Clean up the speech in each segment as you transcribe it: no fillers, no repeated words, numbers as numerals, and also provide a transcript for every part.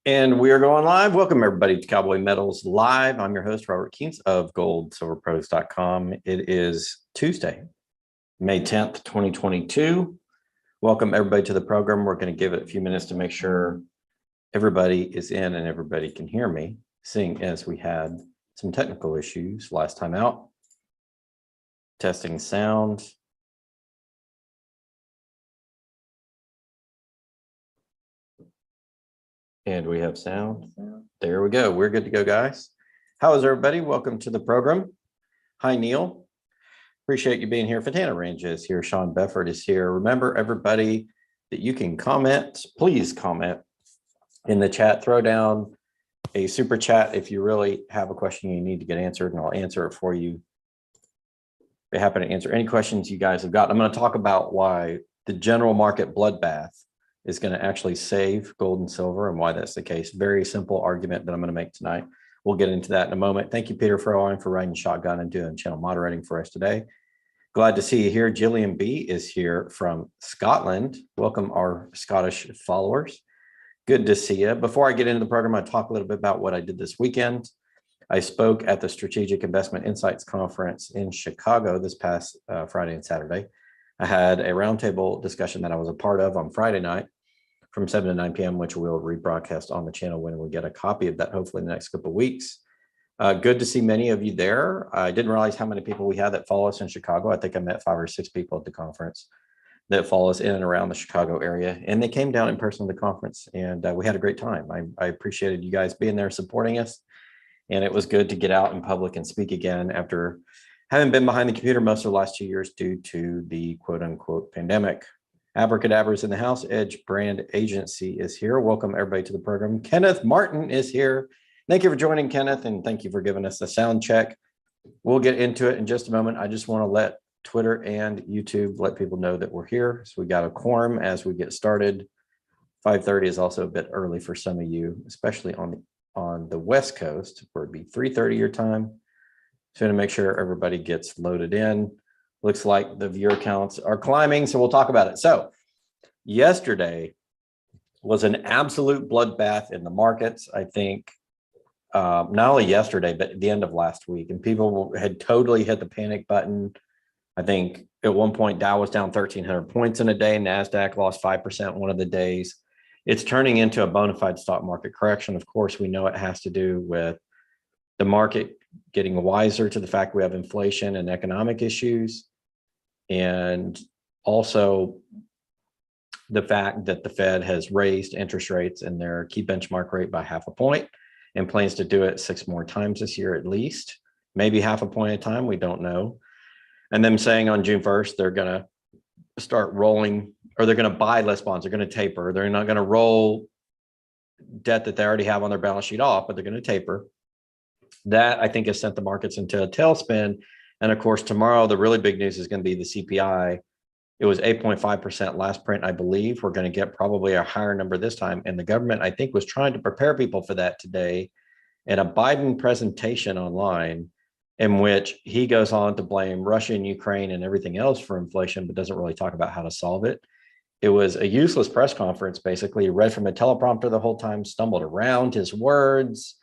And we are going live. Welcome everybody to Cowboy Metals Live. I'm your host, Robert Keens of 𝙎𝙊𝙇𝙍.com. It is Tuesday, May 10th, 2022. Welcome everybody to the program. We're going to give it a few minutes to make sure everybody is in and everybody can hear me, seeing as we had some technical issues last time out. Testing sound. And we have sound. There we go. We're good to go, guys. How is everybody? Welcome to the program. Hi, Neil. Appreciate you being here. Fatana Range is here. Sean Befford is here. Remember, everybody, that you can comment. Please comment in the chat. Throw down a super chat if you really have a question you need to get answered, and I'll answer it for you. Be happy to answer any questions you guys have got. I'm going to talk about why the general market bloodbath is going to actually save gold and silver and why that's the case. Very simple argument that I'm going to make tonight. We'll get into that in a moment. Thank you, Peter Frohline, for riding shotgun and doing channel moderating for us today. Glad to see you here. Gillian B is here from Scotland. Welcome our Scottish followers. Good to see you. Before I get into the program, I talk a little bit about what I did this weekend. I spoke at the Strategic Investment Insights Conference in Chicago this past Friday and Saturday. I had a roundtable discussion that I was a part of on Friday night from 7 to 9 p.m., which we'll rebroadcast on the channel when we get a copy of that, hopefully in the next couple of weeks. Good to see many of you there. I didn't realize how many people we had that follow us in Chicago. I think I met 5 or 6 people at the conference that follow us in and around the Chicago area. And they came down in person to the conference, and we had a great time. I appreciated you guys being there supporting us. And it was good to get out in public and speak again after having been behind the computer most of the last 2 years due to the quote unquote pandemic. Abracadabra's in the house. Edge Brand Agency is here. Welcome everybody to the program. Kenneth Martin is here. Thank you for joining, Kenneth, and thank you for giving us the sound check. We'll get into it in just a moment. I just want to let Twitter and YouTube let people know that we're here. So we got a quorum as we get started. 5:30 is also a bit early for some of you, especially on the West Coast, where it'd be 3:30 your time. So to make sure everybody gets loaded in. Looks like the viewer counts are climbing, so we'll talk about it. So yesterday was an absolute bloodbath in the markets. I think not only yesterday, but at the end of last week, and people had totally hit the panic button. I think at one point Dow was down 1,300 points in a day. NASDAQ lost 5% one of the days. It's turning into a bona fide stock market correction. Of course, we know it has to do with the market getting wiser to the fact we have inflation and economic issues, and also the fact that the Fed has raised interest rates and their key benchmark rate by 0.5 point and plans to do it 6 more times this year at least, maybe 0.5 point at a time, we don't know. And them saying on June 1st, they're going to start rolling, or they're going to buy less bonds, they're going to taper. They're not going to roll debt that they already have on their balance sheet off, but they're going to taper. That, I think, has sent the markets into a tailspin. And of course, tomorrow, the really big news is going to be the CPI. It was 8.5% last print, I believe. We're going to get probably a higher number this time. And the government, I think, was trying to prepare people for that today in a Biden presentation online, in which he goes on to blame Russia and Ukraine and everything else for inflation, but doesn't really talk about how to solve it. It was a useless press conference, basically. He read from a teleprompter the whole time, stumbled around his words.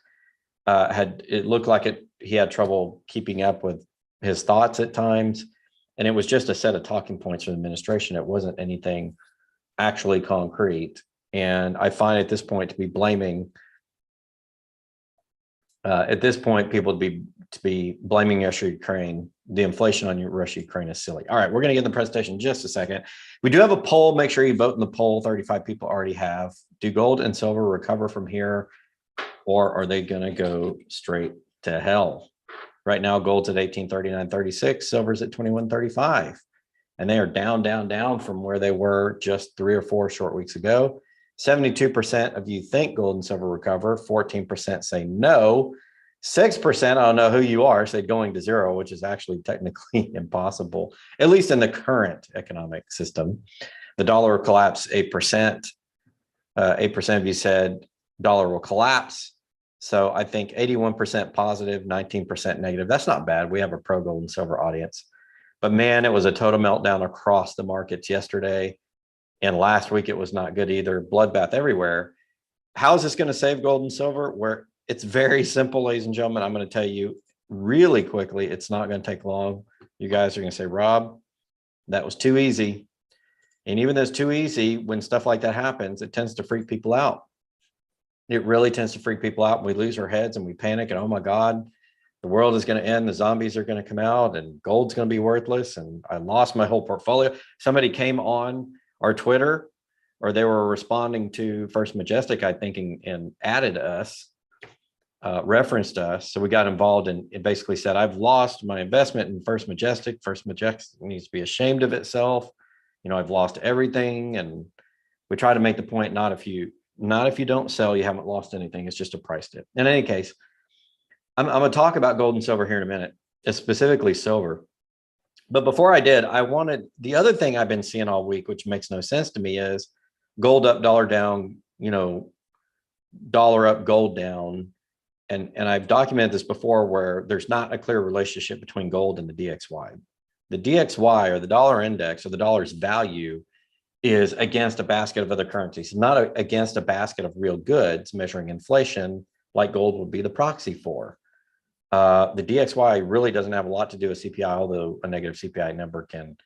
It looked like he had trouble keeping up with his thoughts at times. And it was just a set of talking points for the administration. It wasn't anything actually concrete. And I find at this point to be blaming, people to be blaming Russia-Ukraine. The inflation on Russia-Ukraine is silly. All right, we're going to get the presentation in just a second. We do have a poll. Make sure you vote in the poll. 35 people already have. Do gold and silver recover from here, or are they going to go straight to hell? Right now, gold's at 1839.36, silver's at 21.35, and they are down, down, down from where they were just 3 or 4 short weeks ago. 72% of you think gold and silver recover. 14% say no. 6%, I don't know who you are, say going to zero, which is actually technically impossible, at least in the current economic system. The dollar will collapse 8%. 8% of you said dollar will collapse. So I think 81% positive, 19% negative. That's not bad. We have a pro gold and silver audience. But man, it was a total meltdown across the markets yesterday. And last week, it was not good either. Bloodbath everywhere. How is this going to save gold and silver? Where it's very simple, ladies and gentlemen. I'm going to tell you really quickly. It's not going to take long. You guys are going to say, Rob, that was too easy. And even though it's too easy, when stuff like that happens, it tends to freak people out. It really tends to freak people out. We lose our heads and we panic and, oh my God, the world is going to end. The zombies are going to come out and gold's going to be worthless. And I lost my whole portfolio. Somebody came on our Twitter, or they were responding to First Majestic, I think, and added us, referenced us. So we got involved and it basically said, I've lost my investment in First Majestic. First Majestic needs to be ashamed of itself. You know, I've lost everything. And we try to make the point, not if you don't sell, you haven't lost anything. It's just a price dip. In any case, I'm going to talk about gold and silver here in a minute, specifically silver. But before I did, the other thing I've been seeing all week, which makes no sense to me, is gold up, dollar down, you know, dollar up, gold down. And I've documented this before where there's not a clear relationship between gold and the DXY. The DXY, or the dollar index, or the dollar's value, is against a basket of other currencies, not against a basket of real goods measuring inflation, like gold would be the proxy for. The DXY really doesn't have a lot to do with CPI, although a negative CPI number can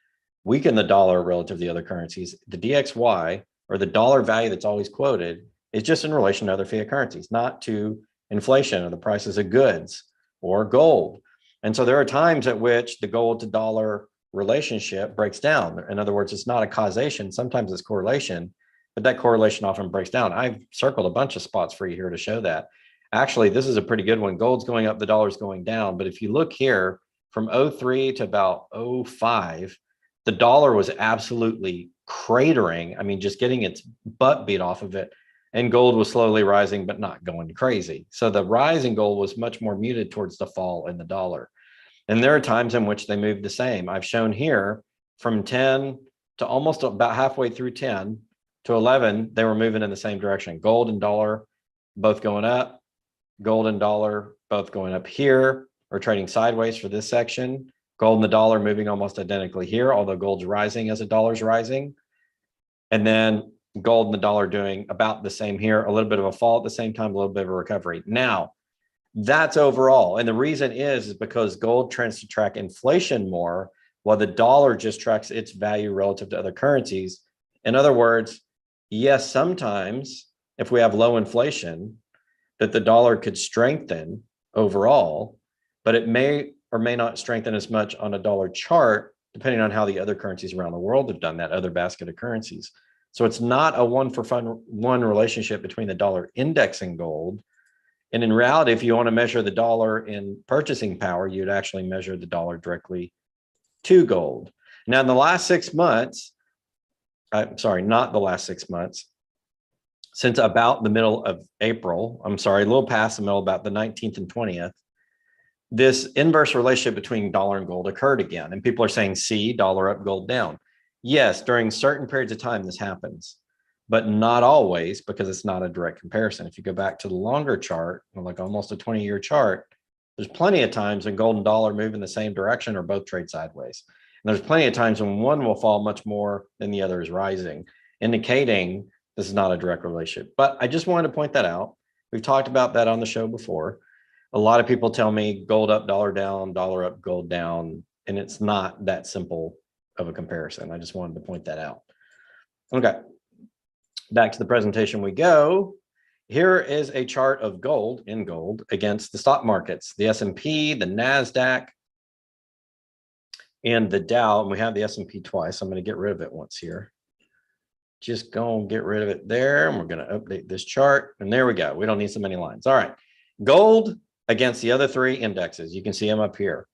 weaken the dollar relative to the other currencies. The DXY, or the dollar value that's always quoted, is just in relation to other fiat currencies, not to inflation or the prices of goods or gold. And so there are times at which the gold to dollar relationship breaks down. In other words, it's not a causation. Sometimes it's correlation, but that correlation often breaks down. I've circled a bunch of spots for you here to show that. Actually, this is a pretty good one. Gold's going up, the dollar's going down. But if you look here from 03 to about 05, the dollar was absolutely cratering. I mean, just getting its butt beat off of it. And gold was slowly rising, but not going crazy. So the rise in gold was much more muted towards the fall in the dollar. And there are times in which they move the same. I've shown here from 10 to almost about halfway through 10 to 11, they were moving in the same direction. Gold and dollar both going up. Gold and dollar both going up here, or trading sideways for this section. Gold and the dollar moving almost identically here, although gold's rising as the dollar's rising. And then gold and the dollar doing about the same here, a little bit of a fall at the same time, a little bit of a recovery. Now, that's overall. And the reason is because gold tends to track inflation more, while the dollar just tracks its value relative to other currencies. In other words, yes, sometimes if we have low inflation, that the dollar could strengthen overall, but it may or may not strengthen as much on a dollar chart, depending on how the other currencies around the world have done that, other basket of currencies. So it's not a one relationship between the dollar index and gold. And in reality, if you want to measure the dollar in purchasing power, you'd actually measure the dollar directly to gold. Now, in the last 6 months, I'm sorry, not the last 6 months, since about the middle of April, I'm sorry, a little past the middle, about the 19th and 20th, this inverse relationship between dollar and gold occurred again. And people are saying, see, dollar up, gold down. Yes, during certain periods of time, this happens, but not always, because it's not a direct comparison. If you go back to the longer chart, like almost a 20-year chart, there's plenty of times when gold and dollar move in the same direction or both trade sideways. And there's plenty of times when one will fall much more than the other is rising, indicating this is not a direct relationship. But I just wanted to point that out. We've talked about that on the show before. A lot of people tell me gold up, dollar down, dollar up, gold down, and it's not that simple of a comparison. I just wanted to point that out. Okay, back to the presentation we go. Here is a chart of gold in gold against the stock markets, the S&P, the NASDAQ, and the Dow. And we have the S&P twice. I'm going to get rid of it once here. Just go and get rid of it there. And we're going to update this chart. And there we go. We don't need so many lines. All right. Gold against the other three indexes. You can see them up here.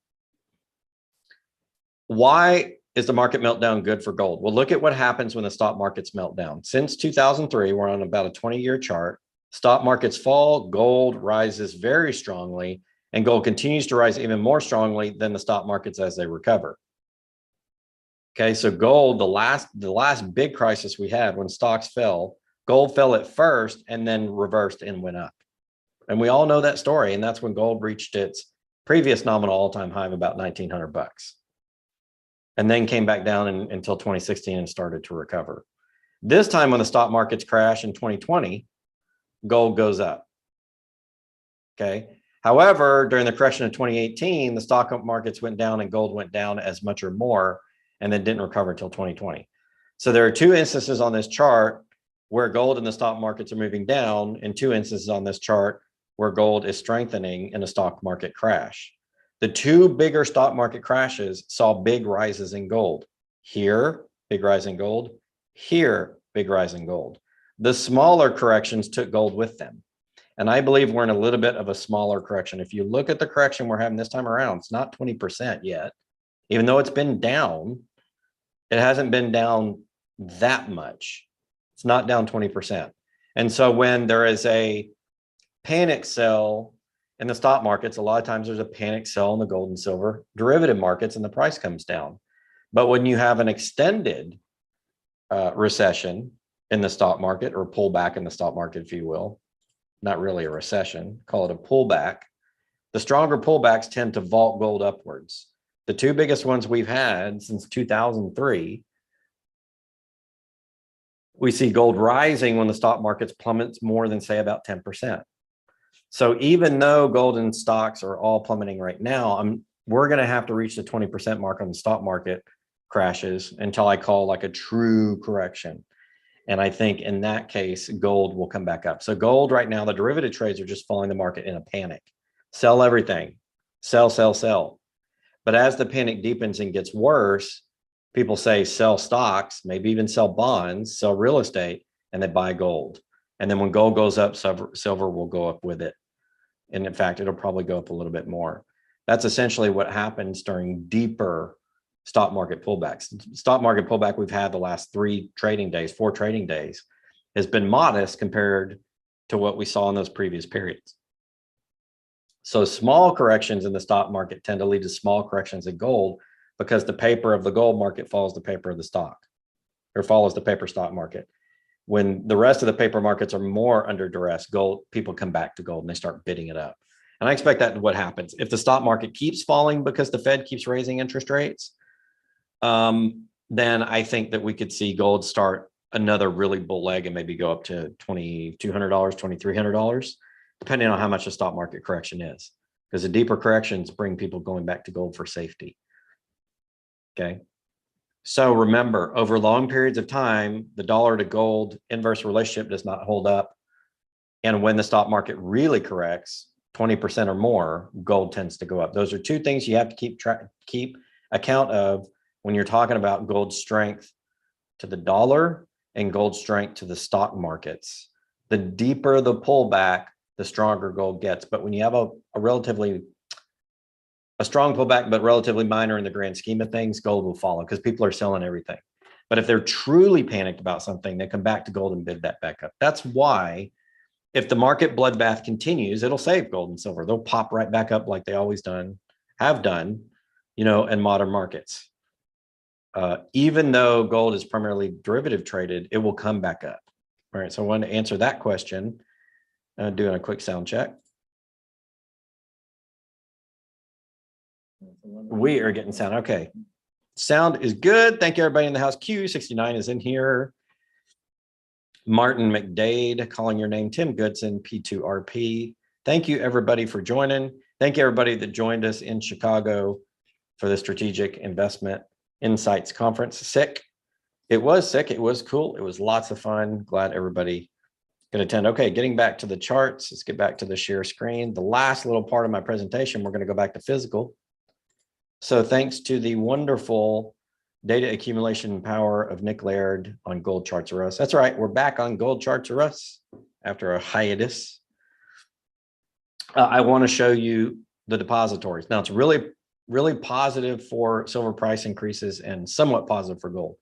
Why is the market meltdown good for gold? Well, look at what happens when the stock markets melt down. Since 2003, we're on about a 20-year chart. Stock markets fall, gold rises very strongly, and gold continues to rise even more strongly than the stock markets as they recover. Okay, so gold, the last big crisis we had when stocks fell, gold fell at first and then reversed and went up. And we all know that story. And that's when gold reached its previous nominal all-time high of about 1,900 bucks. And then came back down until 2016 and started to recover. This time when the stock markets crashed in 2020, gold goes up. Okay. However, during the correction of 2018, the stock markets went down and gold went down as much or more, and then didn't recover until 2020. So there are two instances on this chart where gold and the stock markets are moving down, and two instances on this chart where gold is strengthening in a stock market crash. The two bigger stock market crashes saw big rises in gold. Here, big rise in gold. Here, big rise in gold. The smaller corrections took gold with them. And I believe we're in a little bit of a smaller correction. If you look at the correction we're having this time around, it's not 20% yet. Even though it's been down, it hasn't been down that much. It's not down 20%. And so when there is a panic sell in the stock markets, a lot of times there's a panic sell in the gold and silver derivative markets and the price comes down. But when you have an extended recession in the stock market, or pullback in the stock market, if you will, not really a recession, call it a pullback, the stronger pullbacks tend to vault gold upwards. The two biggest ones we've had since 2003, we see gold rising when the stock markets plummets more than, say, about 10%. So even though gold and stocks are all plummeting right now, we're going to have to reach the 20% mark on the stock market crashes until I call like a true correction. And I think in that case, gold will come back up. So gold right now, the derivative trades are just following the market in a panic. Sell everything, sell, sell, sell. But as the panic deepens and gets worse, people say sell stocks, maybe even sell bonds, sell real estate, and they buy gold. And then when gold goes up, silver will go up with it. And in fact, it'll probably go up a little bit more. That's essentially what happens during deeper stock market pullbacks. Stock market pullback we've had the last 4 trading days, has been modest compared to what we saw in those previous periods. So small corrections in the stock market tend to lead to small corrections in gold, because the paper of the gold market follows the paper of the stock, or follows the paper stock market. When the rest of the paper markets are more under duress, people come back to gold and they start bidding it up. And I expect that what happens if the stock market keeps falling because the Fed keeps raising interest rates, then I think that we could see gold start another really bull leg and maybe go up to $2,200, $2,300, depending on how much the stock market correction is, because the deeper corrections bring people going back to gold for safety. Okay. So remember, over long periods of time, the dollar to gold inverse relationship does not hold up. And when the stock market really corrects 20% or more, gold tends to go up. Those are two things you have to keep account of when you're talking about gold strength to the dollar and gold strength to the stock markets. The deeper the pullback, the stronger gold gets. But when you have a strong pullback, but relatively minor in the grand scheme of things, gold will follow because people are selling everything. But if they're truly panicked about something, they come back to gold and bid that back up. That's why if the market bloodbath continues, it'll save gold and silver. They'll pop right back up like they always have done, in modern markets. Even though gold is primarily derivative traded, it will come back up. All right, so I wanted to answer that question, doing a quick sound check. We are getting sound. Okay. Sound is good. Thank you, everybody in the house. 𝙂𝙊𝙇𝙍 is in here. Martin McDade calling your name. Tim Goodson, P2RP. Thank you, everybody, for joining. Thank you, everybody that joined us in Chicago for the Strategic Investment Insights Conference. Sick. It was sick. It was cool. It was lots of fun. Glad everybody could attend. Okay, getting back to the charts. Let's get back to the share screen. The last little part of my presentation, we're going to go back to physical. So thanks to the wonderful data accumulation power of 𝙂𝙊𝙇𝘿 on Gold Charts R Us. That's right, we're back on Gold Charts R Us after a hiatus. I want to show you the depositories. Now it's really, really positive for silver price increases and somewhat positive for gold.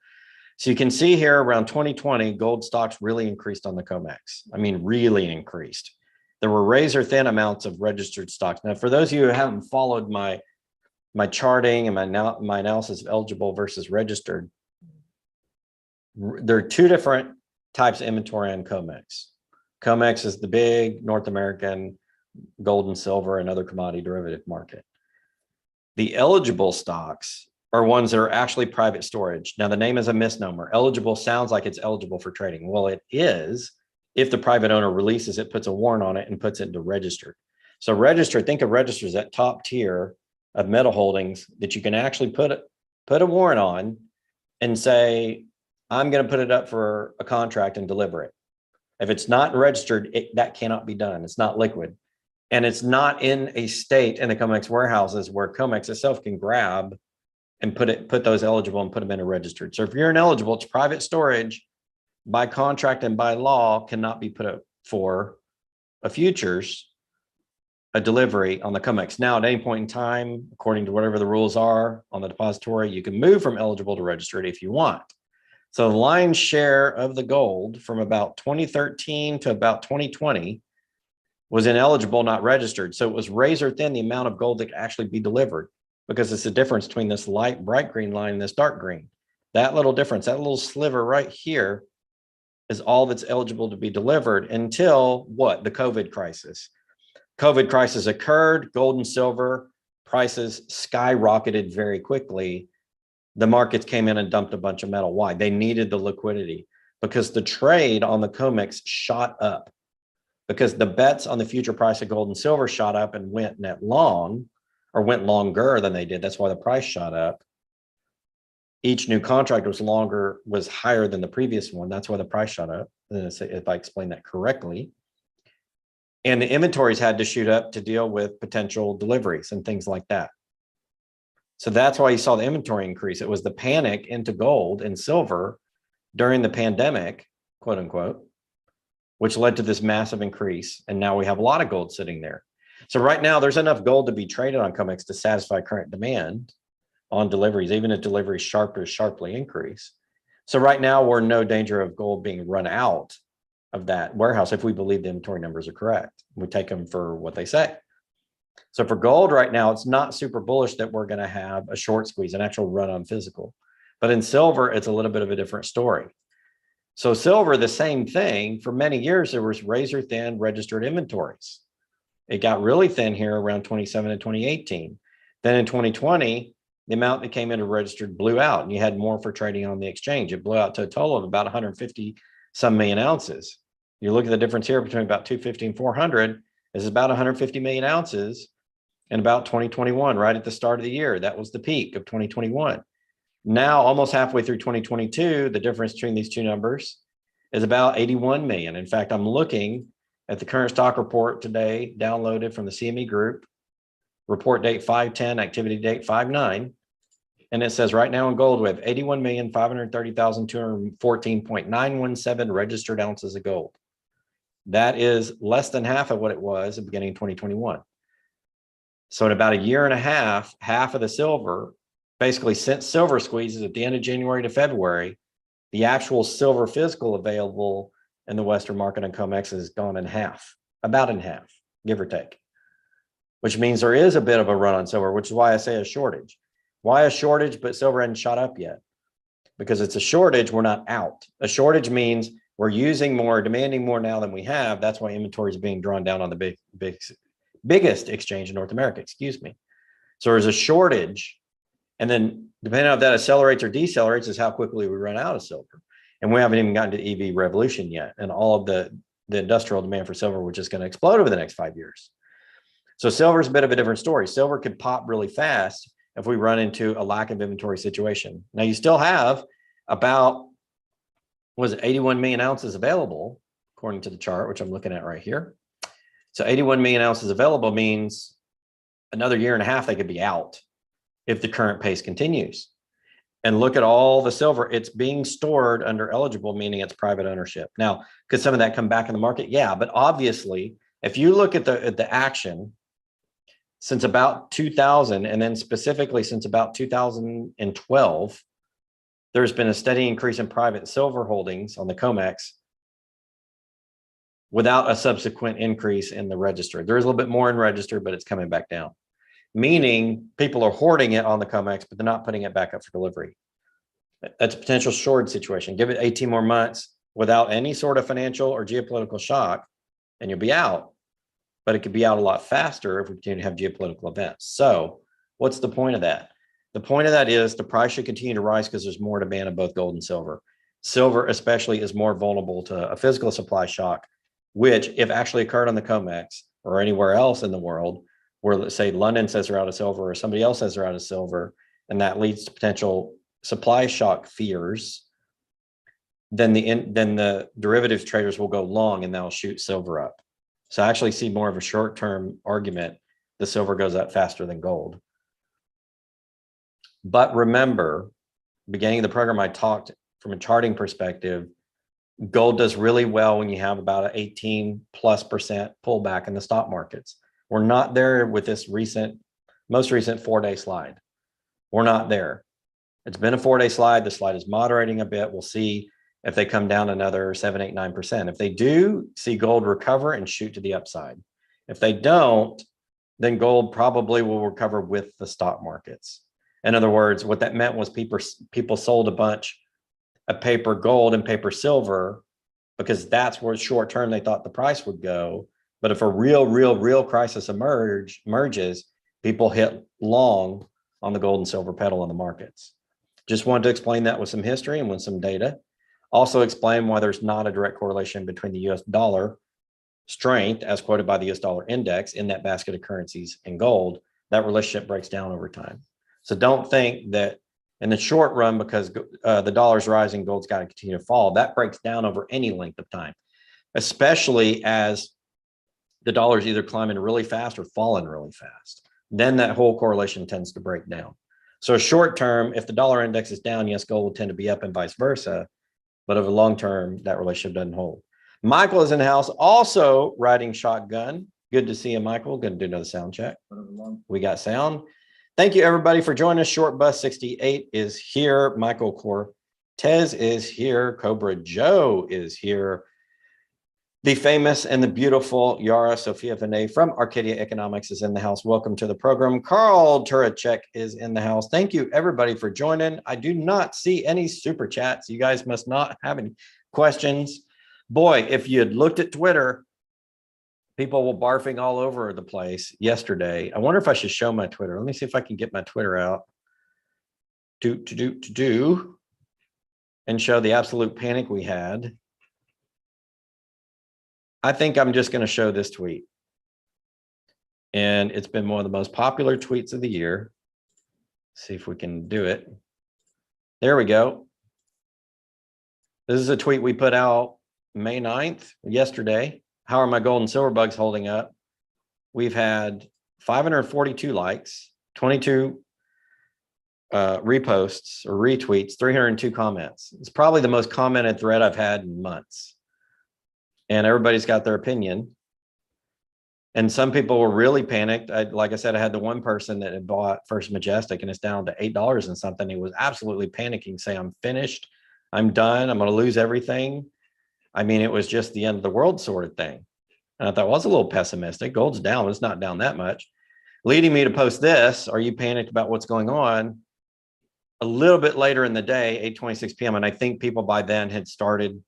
So you can see here around 2020, gold stocks really increased on the COMEX. I mean, really increased. There were razor thin amounts of registered stocks. Now, for those of you who haven't followed my charting and my analysis of eligible versus registered, there are two different types of inventory on COMEX. COMEX is the big North American gold and silver and other commodity derivative market. The eligible stocks are ones that are actually private storage. Now, the name is a misnomer. Eligible sounds like it's eligible for trading. Well, it is if the private owner releases it, puts a warrant on it, and puts it into registered. So registered, think of registered as that top tier of metal holdings that you can actually put a warrant on and say, I'm going to put it up for a contract and deliver it. If it's not registered, that cannot be done. It's not liquid. And it's not in a state in the COMEX warehouses where COMEX itself can grab and put those eligible and put them in a registered. So if you're ineligible, it's private storage by contract and by law cannot be put up for a futures, a delivery on the COMEX. Now, at any point in time, according to whatever the rules are on the depository, you can move from eligible to registered if you want. So the lion's share of the gold from about 2013 to about 2020 was ineligible, not registered. So it was razor thin the amount of gold that could actually be delivered, because it's the difference between this light bright green line and this dark green. That little difference, that little sliver right here is all that's eligible to be delivered until what? The COVID crisis. COVID crisis occurred, gold and silver prices skyrocketed very quickly. The markets came in and dumped a bunch of metal. Why? They needed the liquidity because the trade on the COMEX shot up, because the bets on the future price of gold and silver shot up and went net long, or went longer than they did. That's why the price shot up. Each new contract was higher than the previous one. That's why the price shot up, if I explain that correctly. And the inventories had to shoot up to deal with potential deliveries and things like that. So that's why you saw the inventory increase. It was the panic into gold and silver during the pandemic, quote unquote, which led to this massive increase. And now we have a lot of gold sitting there. So right now there's enough gold to be traded on COMEX to satisfy current demand on deliveries, even if deliveries sharply increase. So right now we're in no danger of gold being run out of that warehouse if we believe the inventory numbers are correct. We take them for what they say. So for gold right now, it's not super bullish that we're going to have a short squeeze, an actual run on physical. But in silver, it's a little bit of a different story. So silver, the same thing. For many years, there was razor thin registered inventories. It got really thin here around 2017 and 2018. Then in 2020, the amount that came into registered blew out, and you had more for trading on the exchange. It blew out to a total of about 150 some million ounces. You look at the difference here between about 250 and 400 is about 150 million ounces in about 2021, right at the start of the year. That was the peak of 2021. Now, almost halfway through 2022, the difference between these two numbers is about 81 million. In fact, I'm looking at the current stock report today, downloaded from the CME group, report date 5/10, activity date 5/9. And it says right now in gold, we have 81,530,214.917 registered ounces of gold. That is less than half of what it was at the beginning of 2021. So in about a year and a half, half of the silver, basically since silver squeezes at the end of January to February, the actual silver physical available in the Western market on COMEX has gone in half, about in half, give or take, which means there is a bit of a run on silver, which is why I say a shortage. Why a shortage, but silver hadn't shot up yet? Because it's a shortage, we're not out. A shortage means we're using more, demanding more now than we have. That's why inventory is being drawn down on the biggest exchange in North America, excuse me. So there's a shortage. And then depending on if that accelerates or decelerates is how quickly we run out of silver. And we haven't even gotten to the EV revolution yet. And all of the industrial demand for silver, which is going to explode over the next 5 years. So silver is a bit of a different story. Silver could pop really fast if we run into a lack of inventory situation. Now you still have about, was it 81 million ounces available, according to the chart, which I'm looking at right here. So 81 million ounces available means another year and a half they could be out if the current pace continues. And look at all the silver, it's being stored under eligible, meaning it's private ownership. Now, could some of that come back in the market? Yeah, but obviously, if you look at the action since about 2000, and then specifically since about 2012, there's been a steady increase in private silver holdings on the COMEX without a subsequent increase in the register. There's a little bit more in register, but it's coming back down. Meaning people are hoarding it on the COMEX, but they're not putting it back up for delivery. That's a potential short situation. Give it 18 more months without any sort of financial or geopolitical shock, and you'll be out. But it could be out a lot faster if we continue to have geopolitical events. So what's the point of that? The point of that is the price should continue to rise because there's more demand of both gold and silver. Silver especially is more vulnerable to a physical supply shock, which if actually occurred on the COMEX or anywhere else in the world, where let's say London says they're out of silver or somebody else says they're out of silver, and that leads to potential supply shock fears, then the derivatives traders will go long and they'll shoot silver up. So I actually see more of a short-term argument. The silver goes up faster than gold. But remember, beginning of the program, I talked from a charting perspective, gold does really well when you have about an 18+% pullback in the stock markets. We're not there with this most recent 4-day slide. We're not there. It's been a 4-day slide. The slide is moderating a bit. We'll see if they come down another 7, 8, 9%. If they do, see gold recover and shoot to the upside. If they don't, then gold probably will recover with the stock markets. In other words, what that meant was people sold a bunch of paper gold and paper silver because that's where short term they thought the price would go. But if a real crisis emerges, people hit long on the gold and silver pedal in the markets. Just wanted to explain that with some history and with some data. Also explain why there's not a direct correlation between the US dollar strength as quoted by the US dollar index in that basket of currencies and gold. That relationship breaks down over time. So don't think that in the short run, because the dollar's rising, gold's got to continue to fall. That breaks down over any length of time, especially as the dollar's either climbing really fast or falling really fast. Then that whole correlation tends to break down. So short term, if the dollar index is down, yes, gold will tend to be up and vice versa. But over long term, that relationship doesn't hold. Michael is in the house, also riding shotgun. Good to see you, Michael. Going to do another sound check. We got sound. Thank you, everybody, for joining us. Short Bus 68 is here. Michael Cortez is here. Cobra Joe is here. The famous and the beautiful 𝙎𝙊𝙇𝙬𝙎 from Arcadia Economics is in the house. Welcome to the program. 𝙎𝙊𝙇𝙀𝙀 is in the house. Thank you, everybody, for joining. I do not see any super chats. You guys must not have any questions. Boy, if you had looked at Twitter, people were barfing all over the place yesterday. I wonder if I should show my Twitter. Let me see if I can get my Twitter out. And show the absolute panic we had. I think I'm just going to show this tweet. And it's been one of the most popular tweets of the year. See if we can do it. There we go. This is a tweet we put out May 9th, yesterday. How are my gold and silver bugs holding up? We've had 542 likes, 22 reposts or retweets, 302 comments. It's probably the most commented thread I've had in months. And everybody's got their opinion. And some people were really panicked. Like I said, I had the one person that had bought First Majestic and it's down to $8 and something. He was absolutely panicking, saying, I'm finished. I'm done. I'm going to lose everything. I mean, it was just the end of the world sort of thing. And I thought, well, it's a little pessimistic. Gold's down, but it's not down that much. Leading me to post this, are you panicked about what's going on? A little bit later in the day, 8:26 p.m. And I think people by then had started,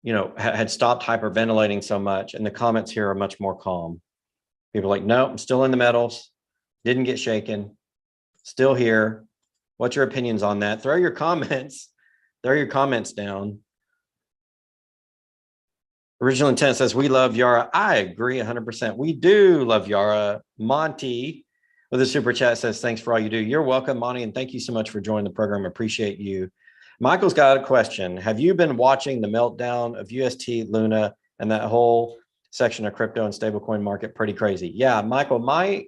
had stopped hyperventilating so much. And the comments here are much more calm. People are like, no, I'm still in the metals. Didn't get shaken. Still here. What's your opinions on that? Throw your comments down. Original Intent says, we love Yara. I agree 100%. We do love Yara. Monty with a super chat says, thanks for all you do. You're welcome, Monty, and thank you so much for joining the program. Appreciate you. Michael's got a question. Have you been watching the meltdown of UST, Luna, and that whole section of crypto and stablecoin market? Pretty crazy. Yeah, Michael, my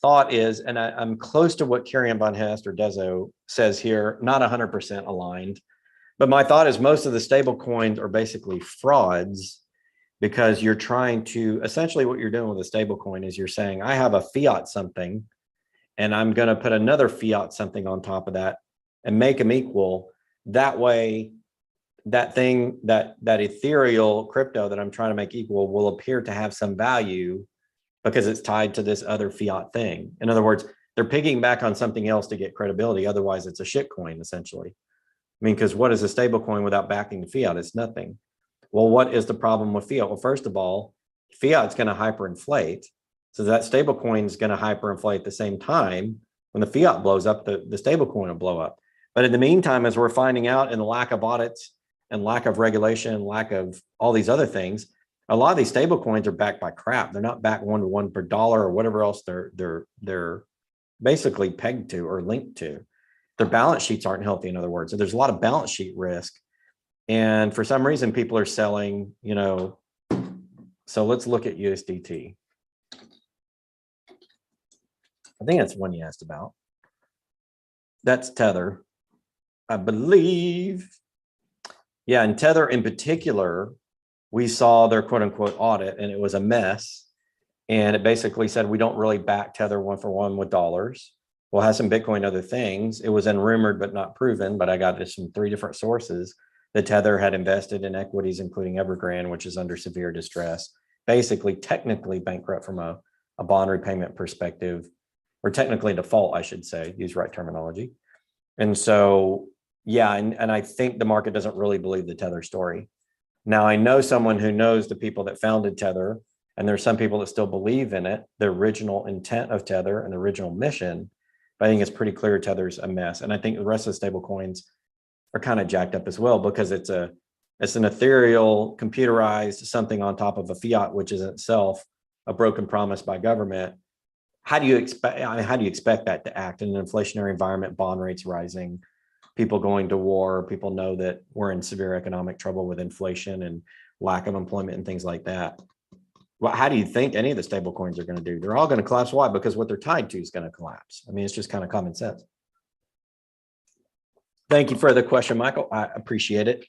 thought is, and I'm close to what Cowboy von Hest or Dezo says here, not 100% aligned. But my thought is most of the stable coins are basically frauds because you're trying to, essentially what you're doing with a stable coin is you're saying, I have a fiat something and I'm going to put another fiat something on top of that and make them equal. That way, that thing, that ethereal crypto that I'm trying to make equal will appear to have some value because it's tied to this other fiat thing. In other words, they're piggybacking on something else to get credibility. Otherwise, it's a shit coin, essentially. I mean, because what is a stable coin without backing the fiat? It's nothing. Well, what is the problem with fiat? Well, first of all, fiat's going to hyperinflate. So that stable coin is going to hyperinflate at the same time. When the fiat blows up, the stable coin will blow up. But in the meantime, as we're finding out in the lack of audits and lack of regulation, lack of all these other things, a lot of these stable coins are backed by crap. They're not backed 1-to-1 per dollar or whatever else they're basically pegged to or linked to. Their balance sheets aren't healthy, in other words. So there's a lot of balance sheet risk. And for some reason, people are selling, you know. So let's look at USDT. I think that's one you asked about. That's Tether, I believe. Yeah, and Tether in particular, we saw their quote unquote audit and it was a mess. And it basically said, we don't really back Tether 1-for-1 with dollars. We'll have some Bitcoin, other things. It was rumored, but not proven, but I got this from 3 different sources that Tether had invested in equities, including Evergrande, which is under severe distress, basically technically bankrupt from a bond repayment perspective, or technically default, I should say, use right terminology. And so, yeah, and I think the market doesn't really believe the Tether story. Now, I know someone who knows the people that founded Tether, and there's some people that still believe in it, the original intent of Tether and the original mission. But I think it's pretty clear Tether's a mess. And I think the rest of the stable coins are kind of jacked up as well, because it's an ethereal, computerized something on top of a fiat, which is itself a broken promise by government. How do you expect that to act in an inflationary environment, bond rates rising, people going to war, people know that we're in severe economic trouble with inflation and lack of employment and things like that? Well, how do you think any of the stable coins are going to do? They're all going to collapse. Why? Because what they're tied to is going to collapse. I mean, it's just kind of common sense. Thank you for the question, Michael. I appreciate it.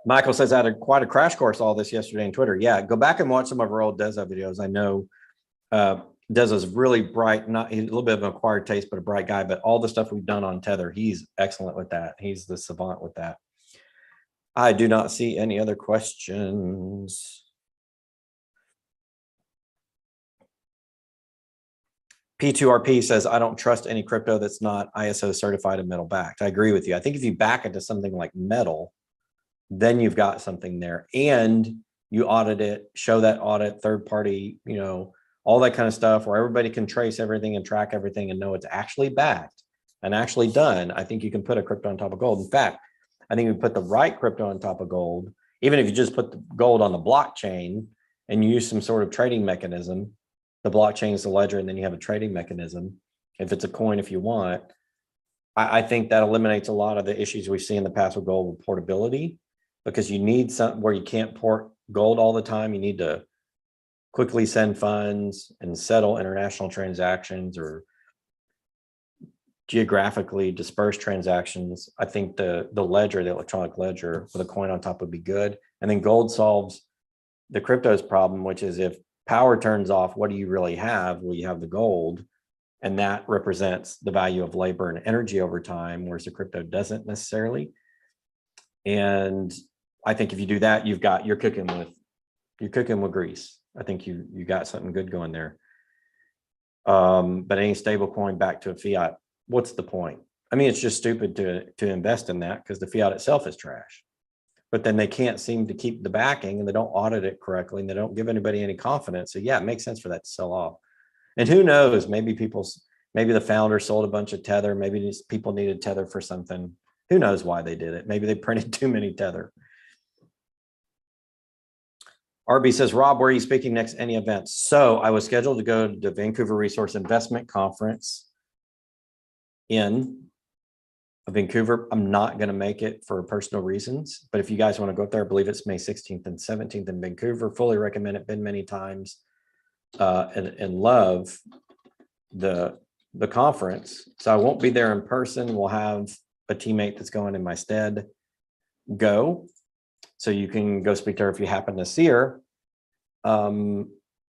Michael says, I had quite a crash course all this yesterday on Twitter. Yeah, go back and watch some of our old 𝙎𝙊𝙇𝙍 videos. I know 𝙎𝙊𝙇𝙍 is really bright, he's a little bit of an acquired taste, but a bright guy. But all the stuff we've done on Tether, he's excellent with that. He's the savant with that. I do not see any other questions. P2RP says, I don't trust any crypto that's not ISO certified and metal backed. I agree with you. I think if you back it to something like metal, then you've got something there, and you audit it, show that audit, third party, you know, all that kind of stuff where everybody can trace everything and track everything and know it's actually backed and actually done. I think you can put a crypto on top of gold. In fact, I think you put the right crypto on top of gold, even if you just put the gold on the blockchain and you use some sort of trading mechanism. The blockchain is the ledger, and then you have a trading mechanism. If it's a coin, if you want, I think that eliminates a lot of the issues we see in the past with gold with portability, because you need something where you can't port gold all the time. You need to quickly send funds and settle international transactions or geographically dispersed transactions. I think the ledger, the electronic ledger with a coin on top would be good. And then gold solves the crypto's problem, which is if power turns off, what do you really have? Well, you have the gold, and that represents the value of labor and energy over time, whereas the crypto doesn't necessarily. And I think if you do that, you're cooking with grease. I think you got something good going there. But any stable coin back to a fiat, what's the point? I mean, it's just stupid to invest in that, because the fiat itself is trash. But then they can't seem to keep the backing, and they don't audit it correctly, and they don't give anybody any confidence. So yeah, it makes sense for that to sell off. And who knows, maybe the founder sold a bunch of Tether. Maybe these people needed Tether for something. Who knows why they did it? Maybe they printed too many Tether. RB says, Rob, where are you speaking next? Any events? So I was scheduled to go to the Vancouver Resource Investment Conference in Vancouver. I'm not going to make it for personal reasons, but if you guys want to go up there, I believe it's May 16th and 17th in Vancouver. Fully recommend it. Been many times, and love the conference. So I won't be there in person. We'll have a teammate that's going in my stead go, so you can go speak to her if you happen to see her.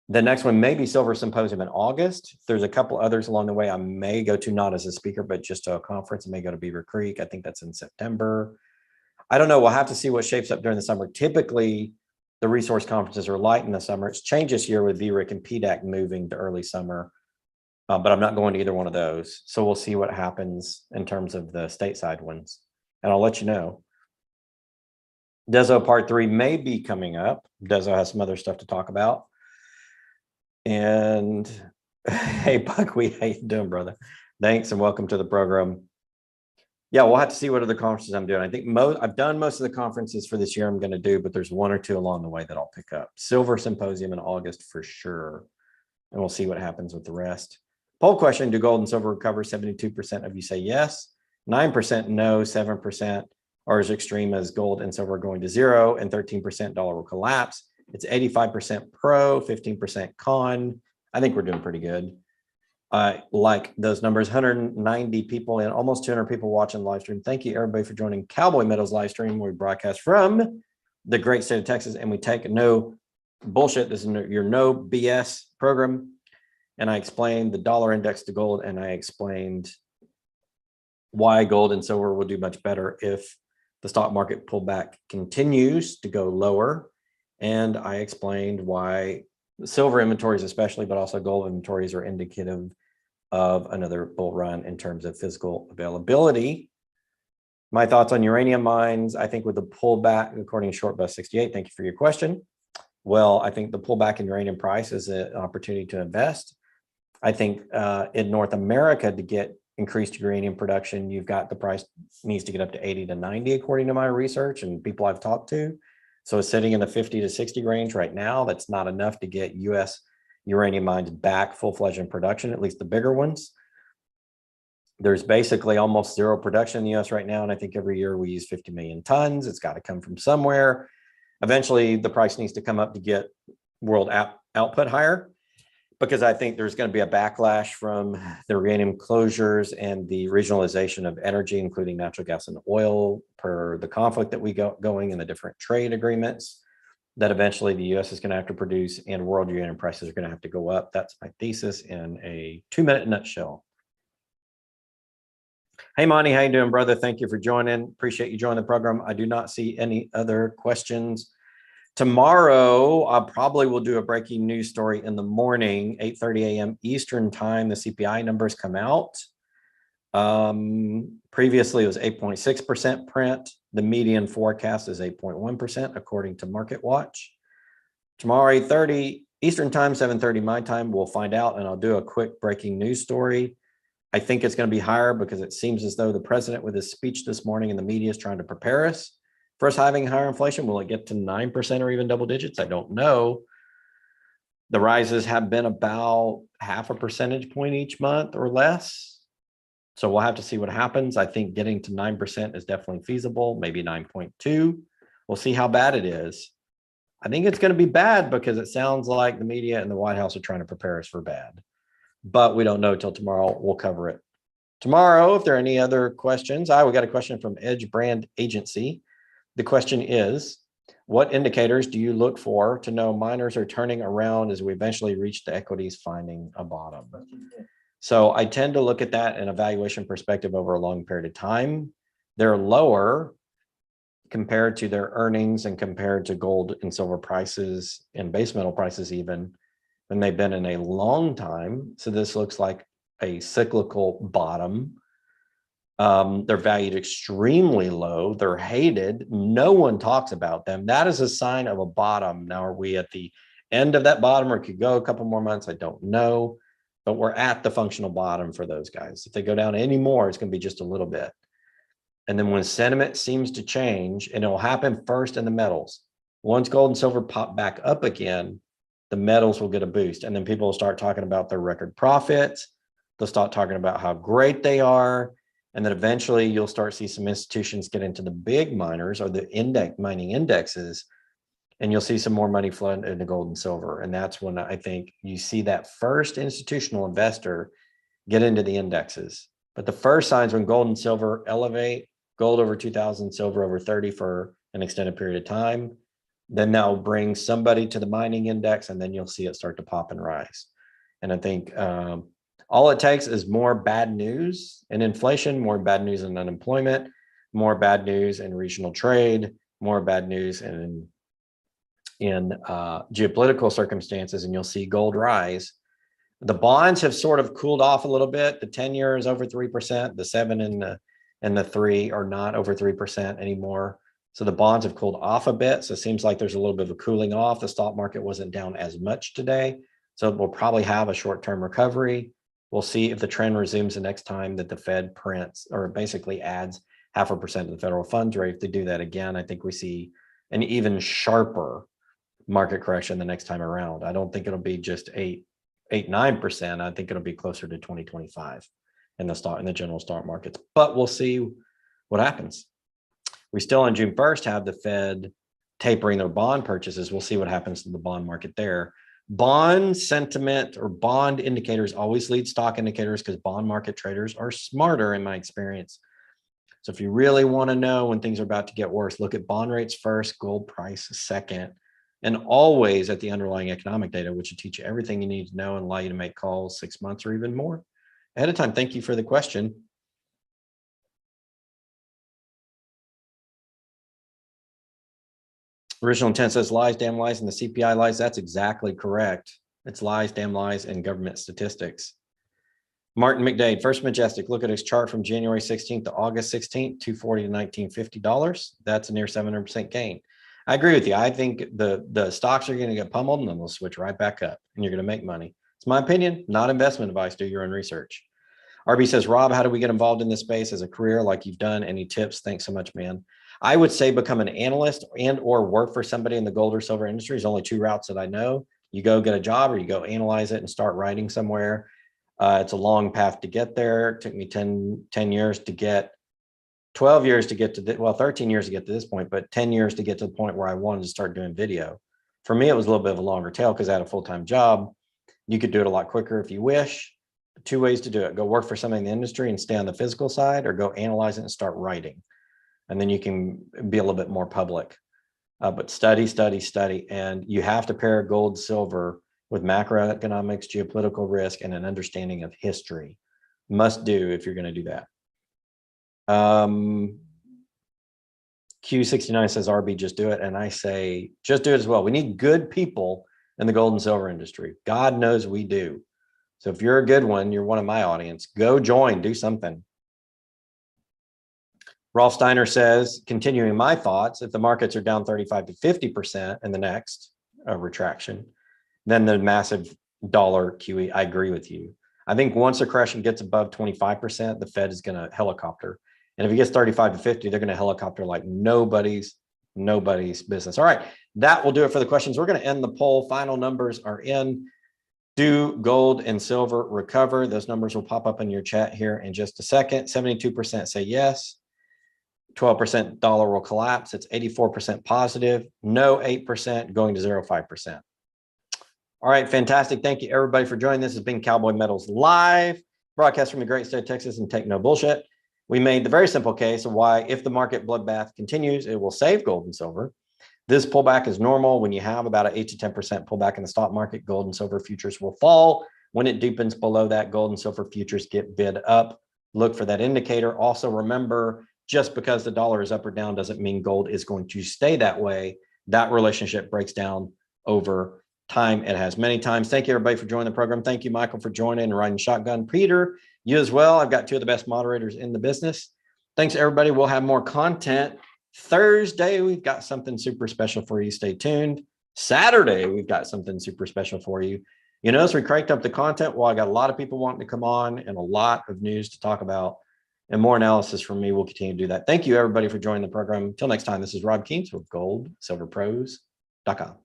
The next one may be Silver Symposium in August. There's a couple others along the way I may go to, not as a speaker, but just to a conference. I may go to Beaver Creek. I think that's in September. I don't know. We'll have to see what shapes up during the summer. Typically, the resource conferences are light in the summer. It's changed this year with VRIC and PDAC moving to early summer, but I'm not going to either one of those. So we'll see what happens in terms of the stateside ones, and I'll let you know. 𝙎𝙊𝙇𝘍 Part 3 may be coming up. 𝙎𝙊𝙇 has some other stuff to talk about. And hey, Buckwheat, how you doing, brother? Thanks and welcome to the program. Yeah, we'll have to see what other conferences I'm doing. I think I've done most of the conferences for this year I'm going to do, but there's one or two along the way that I'll pick up. Silver Symposium in August for sure. And we'll see what happens with the rest. Poll question, do gold and silver recover? 72% of you say yes, 9% no, 7% are as extreme as gold and silver going to zero, and 13% dollar will collapse. It's 85% pro, 15% con. I think we're doing pretty good. I like those numbers. 190 people and almost 200 people watching the live stream. Thank you everybody for joining Cowboy Metals live stream. We broadcast from the great state of Texas, and we take no bullshit. This is your no BS program. And I explained the dollar index to gold, and I explained why gold and silver will do much better if the stock market pullback continues to go lower. And I explained why silver inventories especially, but also gold inventories are indicative of another bull run in terms of physical availability. My thoughts on uranium mines, I think with the pullback, according to ShortBus68, thank you for your question. Well, I think the pullback in uranium price is an opportunity to invest. I think in North America, to get increased uranium production, you've got the price needs to get up to 80 to 90, according to my research and people I've talked to. So it's sitting in the 50 to 60 range right now. That's not enough to get US uranium mines back full-fledged in production, at least the bigger ones. There's basically almost zero production in the US right now. And I think every year we use 50 million tons. It's got to come from somewhere. Eventually the price needs to come up to get world output higher, because I think there's going to be a backlash from the uranium closures and the regionalization of energy, including natural gas and oil, per the conflict that we got going in the different trade agreements, that eventually the US is going to have to produce and world uranium prices are going to have to go up. That's my thesis in a 2-minute nutshell. Hey, Monty, how you doing, brother? Thank you for joining. Appreciate you joining the program. I do not see any other questions. Tomorrow, I probably will do a breaking news story in the morning, 8:30 a.m. Eastern time. The CPI numbers come out. Previously, it was 8.6% print. The median forecast is 8.1%, according to Market Watch. Tomorrow, 8:30 Eastern time, 7:30 my time, we'll find out, and I'll do a quick breaking news story. I think it's going to be higher because it seems as though the president, with his speech this morning in the media, is trying to prepare us for us having higher inflation. Will it get to 9% or even double digits? I don't know. The rises have been about 0.5 percentage point each month or less. So we'll have to see what happens. I think getting to 9% is definitely feasible, maybe 9.2. We'll see how bad it is. I think it's going to be bad because it sounds like the media and the White House are trying to prepare us for bad. But we don't know till tomorrow. We'll cover it tomorrow. If there are any other questions, we got a question from Edge Brand Agency. The question is, what indicators do you look for to know miners are turning around as we eventually reach the equities finding a bottom? So I tend to look at that in a valuation perspective over a long period of time. They're lower compared to their earnings and compared to gold and silver prices and base metal prices even, than they've been in a long time. So this looks like a cyclical bottom. They're valued extremely low. They're hated. No one talks about them. That is a sign of a bottom. Now, are we at the end of that bottom, or could go a couple more months? I don't know, but we're at the functional bottom for those guys. If they go down any more, it's going to be just a little bit. And then when sentiment seems to change, and it'll happen first in the metals. Once gold and silver pop back up again, the metals will get a boost. And then people will start talking about their record profits. They'll start talking about how great they are. And then eventually you'll start to see some institutions get into the big miners or the mining indexes, and you'll see some more money flow into gold and silver. And that's when I think you see that first institutional investor get into the indexes. But the first signs when gold and silver elevate, gold over 2,000, silver over 30 for an extended period of time, then that'll bring somebody to the mining index, and then you'll see it start to pop and rise. And I think all it takes is more bad news in inflation, more bad news in unemployment, more bad news in regional trade, more bad news in geopolitical circumstances, and you'll see gold rise. The bonds have sort of cooled off a little bit. The 10-year is over 3%. The 7 and the 3 are not over 3% anymore. So the bonds have cooled off a bit. So it seems like there's a little bit of a cooling off. The stock market wasn't down as much today. So we'll probably have a short-term recovery. We'll see if the trend resumes the next time that the Fed prints or basically adds 0.5% to the federal funds rate. If they do that again, I think we see an even sharper market correction the next time around. I don't think it'll be just 9%. I think it'll be closer to 2025 in the general stock markets, but we'll see what happens. We still on June 1st have the Fed tapering their bond purchases. We'll see what happens to the bond market there. Bond sentiment or bond indicators always lead stock indicators because bond market traders are smarter in my experience. So if you really want to know when things are about to get worse, look at bond rates first, gold price second, and always at the underlying economic data, which will teach you everything you need to know and allow you to make calls 6 months or even more ahead of time. Thank you for the question. Original intent says lies, damn lies, and the CPI lies. That's exactly correct. It's lies, damn lies, and government statistics. Martin McDade, First Majestic, look at his chart from January 16th to August 16th, $240 to $1950. That's a near 700% gain. I agree with you. I think the stocks are going to get pummeled and then they'll switch right back up and you're going to make money. It's my opinion, not investment advice. Do your own research. RB says, Rob, how do we get involved in this space as a career like you've done? Any tips? Thanks so much, man. I would say become an analyst and or work for somebody in the gold or silver industry. There's only two routes that I know. You go get a job or you go analyze it and start writing somewhere. It's a long path to get there. It took me 10 years to get, 12 years to get to, well, 13 years to get to this point, but 10 years to get to the point where I wanted to start doing video. For me, it was a little bit of a longer tail because I had a full-time job. You could do it a lot quicker if you wish. Two ways to do it. Go work for somebody in the industry and stay on the physical side, or go analyze it and start writing. And then you can be a little bit more public. But study, and you have to pair gold, silver with macroeconomics, geopolitical risk, and an understanding of history. Must do if you're going to do that. Q69 says, RB, just do it. And I say, just do it as well. We need good people in the gold and silver industry. God knows we do. So if you're a good one, you're one of my audience, go join, do something. Rolf Steiner says, continuing my thoughts, if the markets are down 35 to 50% in the next retraction, then the massive dollar QE, I agree with you. I think once the correction gets above 25%, the Fed is going to helicopter. And if it gets 35 to 50, they're going to helicopter like nobody's business. All right, that will do it for the questions. We're going to end the poll. Final numbers are in. Do gold and silver recover? Those numbers will pop up in your chat here in just a second. 72% say yes. 12% dollar will collapse. It's 84% positive. No 8%, going to 0.5%. All right, fantastic. Thank you everybody for joining. This has been Cowboy Metals Live, broadcast from the great state of Texas, and take no bullshit. We made the very simple case of why, if the market bloodbath continues, it will save gold and silver. This pullback is normal. When you have about an 8 to 10% pullback in the stock market, gold and silver futures will fall. When it deepens below that, gold and silver futures get bid up. Look for that indicator. Also remember, just because the dollar is up or down doesn't mean gold is going to stay that way. That relationship breaks down over time. It has many times. Thank you everybody for joining the program. Thank you, Michael, for joining and riding shotgun. Peter, you as well. I've got two of the best moderators in the business. Thanks everybody. We'll have more content. Thursday, we've got something super special for you. Stay tuned. Saturday, we've got something super special for you. You notice we cranked up the content. Well, I got a lot of people wanting to come on and a lot of news to talk about, and more analysis from me. We'll continue to do that. Thank you everybody for joining the program. Until next time, this is Rob Keens with goldsilverpros.com.